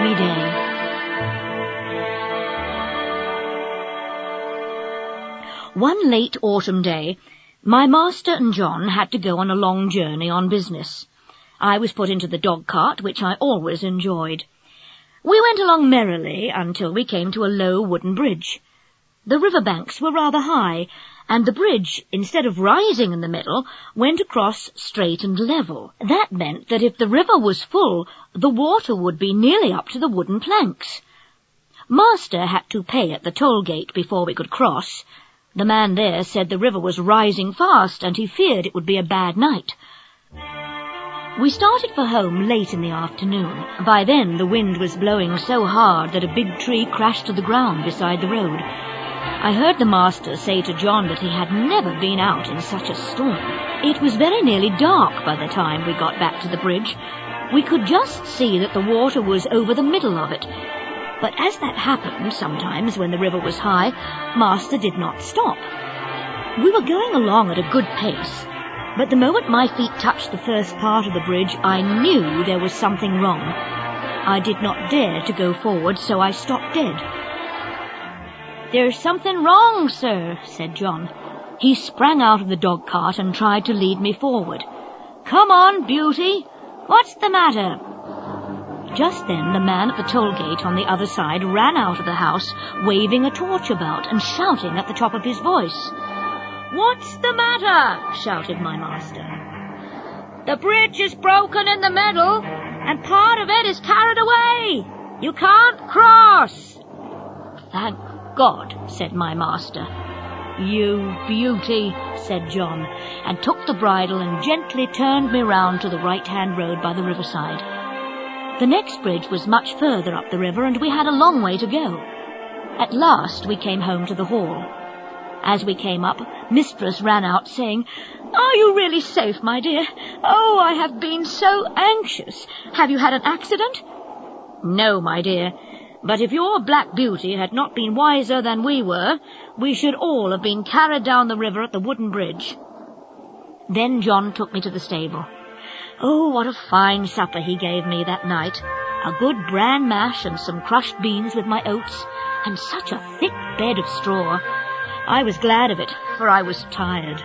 stormy day. One late autumn day, my master and John had to go on a long journey on business. I was put into the dog-cart, which I always enjoyed. We went along merrily until we came to a low wooden bridge. The river banks were rather high, and the bridge, instead of rising in the middle, went across straight and level. That meant that if the river was full, the water would be nearly up to the wooden planks. Master had to pay at the toll gate before we could cross. The man there said the river was rising fast, and he feared it would be a bad night. We started for home late in the afternoon. By then the wind was blowing so hard that a big tree crashed to the ground beside the road. I heard the master say to John that he had never been out in such a storm. It was very nearly dark by the time we got back to the bridge. We could just see that the water was over the middle of it. But as that happened sometimes when the river was high, Master did not stop. We were going along at a good pace, but the moment my feet touched the first part of the bridge, I knew there was something wrong. I did not dare to go forward, so I stopped dead. "There's something wrong, sir," said John. He sprang out of the dog-cart and tried to lead me forward. "Come on, Beauty. What's the matter?" Just then the man at the toll gate on the other side ran out of the house, waving a torch about and shouting at the top of his voice. "What's the matter?" shouted my master. "The bridge is broken in the middle, and part of it is carried away. You can't cross." "Thank God," said my master. "You beauty," said John, and took the bridle and gently turned me round to the right-hand road by the riverside. The next bridge was much further up the river, and we had a long way to go. At last we came home to the hall. As we came up, Mistress ran out saying, "Are you really safe, my dear? Oh, I have been so anxious. Have you had an accident?" "No, my dear. But if your Black Beauty had not been wiser than we were, we should all have been carried down the river at the wooden bridge." Then John took me to the stable. Oh, what a fine supper he gave me that night. A good bran mash and some crushed beans with my oats, and such a thick bed of straw. I was glad of it, for I was tired.